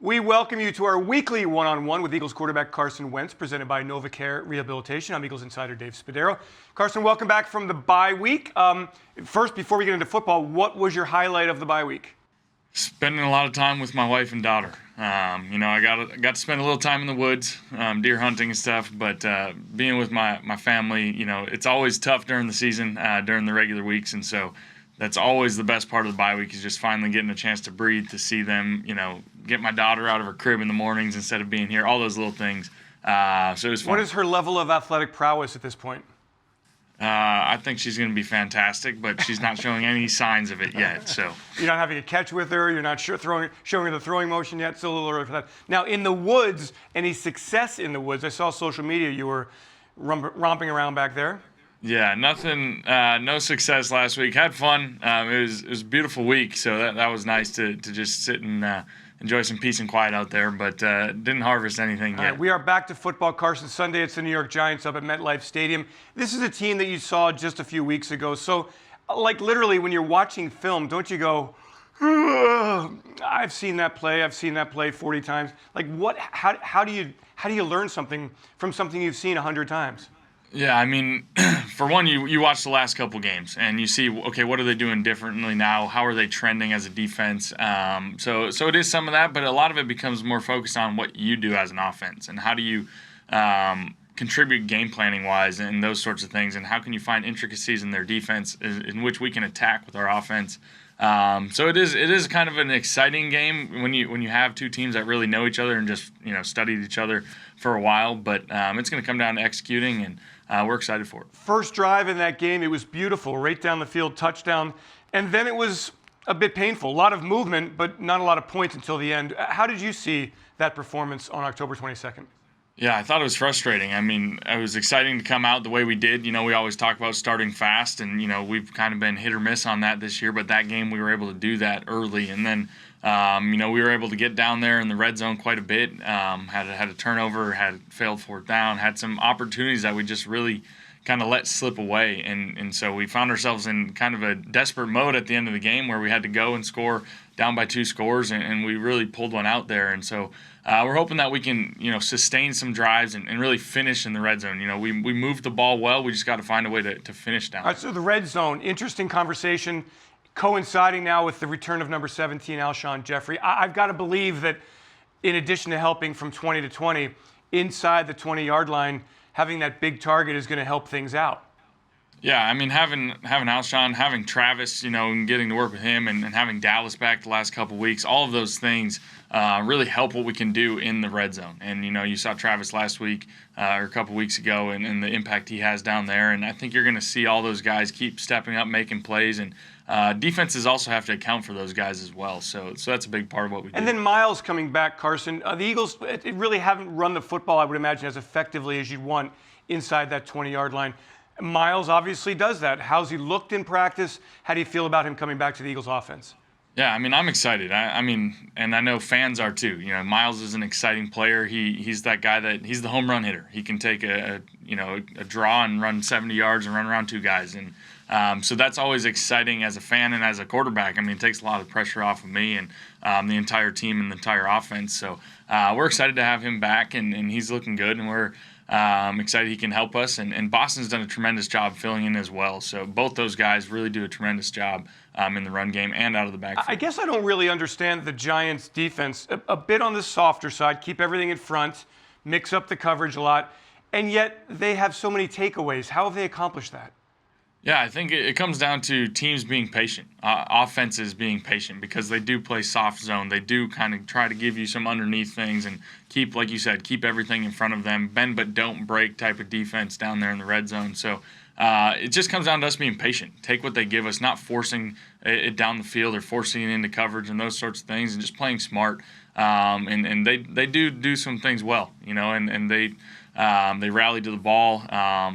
We welcome you to our weekly one-on-one with Eagles quarterback Carson Wentz, presented by NovaCare Rehabilitation. I'm Eagles Insider Dave Spadaro. Carson, welcome back from the bye week. First, before we get into football, what was your highlight of the bye week? Spending a lot of time with my wife and daughter. I got to spend a little time in the woods, deer hunting and stuff. But being with my family, it's always tough during the season, during the regular weeks, and so that's always the best part of the bye week is just finally getting a chance to breathe, to see them, get my daughter out of her crib in the mornings instead of being here, all those little things. So it was fun. What is her level of athletic prowess at this point? I think she's going to be fantastic, but she's not showing any signs of it yet. So you're not having a catch with her. You're not showing her the throwing motion yet. Still a little early for that. Now, in the woods, any success in the woods? I saw social media. You were romping around back there. Yeah, nothing. No success last week. Had fun. It was a beautiful week, so that was nice to just sit and enjoy some peace and quiet out there, but didn't harvest anything yet. All right, we are back to football, Carson. Sunday, it's the New York Giants up at MetLife Stadium. This is a team that you saw just a few weeks ago. So, literally, when you're watching film, don't you go, I've seen that play 40 times. How do you learn something from something you've seen 100 times? Yeah, for one, you watch the last couple games and you see, okay, what are they doing differently now? How are they trending as a defense? So it is some of that, but a lot of it becomes more focused on what you do as an offense and how do you contribute game planning wise and those sorts of things, and how can you find intricacies in their defense in which we can attack with our offense. So it is kind of an exciting game when you have two teams that really know each other and just studied each other for a while. But it's going to come down to executing, and we're excited for it. First drive in that game, it was beautiful, right down the field, touchdown, and then it was a bit painful. A lot of movement, but not a lot of points until the end. How did you see that performance on October 22nd? Yeah, I thought it was frustrating. It was exciting to come out the way we did. We always talk about starting fast, and, we've kind of been hit or miss on that this year, but that game we were able to do that early. And then, we were able to get down there in the red zone quite a bit, had a turnover, had failed fourth down, had some opportunities that we just really kind of let slip away. And so we found ourselves in kind of a desperate mode at the end of the game where we had to go and score down by 2 scores, and we really pulled one out there. And so we're hoping that we can, sustain some drives and really finish in the red zone. We moved the ball well. We just got to find a way to finish down. All right, so the red zone, interesting conversation, coinciding now with the return of number 17, Alshon Jeffery. I've got to believe that in addition to helping from 20 to 20, inside the 20-yard line, having that big target is going to help things out. Yeah, having Alshon, having Travis, and getting to work with him, and having Dallas back the last couple weeks, all of those things really help what we can do in the red zone. And, you saw Travis last week or a couple weeks ago and the impact he has down there. And I think you're going to see all those guys keep stepping up, making plays. And defenses also have to account for those guys as well. So that's a big part of what we do. And then Miles coming back, Carson. The Eagles really haven't run the football, I would imagine, as effectively as you'd want inside that 20-yard line. Miles obviously does that. How's he looked in practice? How do you feel about him coming back to the Eagles offense? Yeah, I'm excited. And I know fans are too. Miles is an exciting player. He's that guy he's the home run hitter. He can take a draw and run 70 yards and run around 2 guys. And so that's always exciting as a fan and as a quarterback. It takes a lot of pressure off of me and the entire team and the entire offense. So we're excited to have him back, and he's looking good, and we're excited he can help us. And Boston's done a tremendous job filling in as well. So both those guys really do a tremendous job in the run game and out of the backfield. I guess I don't really understand the Giants' defense. A bit on the softer side, keep everything in front, mix up the coverage a lot, and yet they have so many takeaways. How have they accomplished that? Yeah, I think it comes down to teams being patient, offenses being patient, because they do play soft zone. They do kind of try to give you some underneath things and keep, like you said, keep everything in front of them, bend but don't break type of defense down there in the red zone. So it just comes down to us being patient. Take what they give us, not forcing it down the field or forcing it into coverage and those sorts of things, and just playing smart. And they do some things well, and they rally to the ball.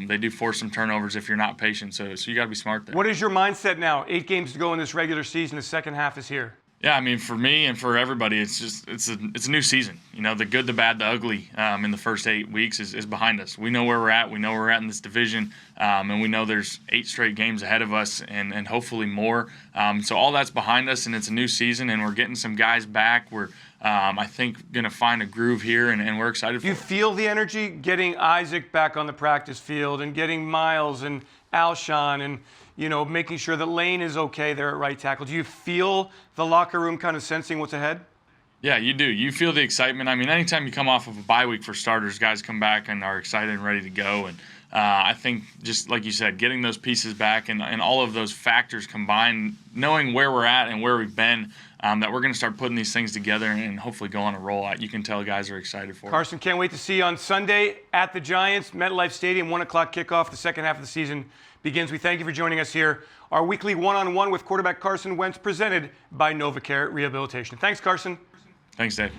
They do force some turnovers if you're not patient. So you got to be smart there. What is your mindset now? 8 games to go in this regular season. The second half is here. Yeah, I mean, for me and for everybody, it's a new season. You know, the good, the bad, the ugly in the first 8 weeks is behind us. We know where we're at. We know where we're at in this division, and we know there's 8 straight games ahead of us, and hopefully more. So all that's behind us, and it's a new season, and we're getting some guys back. We're I think going to find a groove here, and we're excited for it. You feel the energy getting Isaac back on the practice field and getting Miles and Alshon and, you know, making sure that Lane is okay there at right tackle. Do you feel the locker room kind of sensing what's ahead? Yeah, you do. You feel the excitement. I mean, anytime you come off of a bye week for starters, guys come back and are excited and ready to go. And I think, just like you said, getting those pieces back and all of those factors combined, knowing where we're at and where we've been, that we're going to start putting these things together and hopefully go on a roll. You can tell guys are excited for it. Carson, can't wait to see you on Sunday at the Giants, MetLife Stadium, 1 o'clock kickoff. The second half of the season begins. We thank you for joining us here. Our weekly one-on-one with quarterback Carson Wentz, presented by NovaCare Rehabilitation. Thanks, Carson. Thanks, Dave.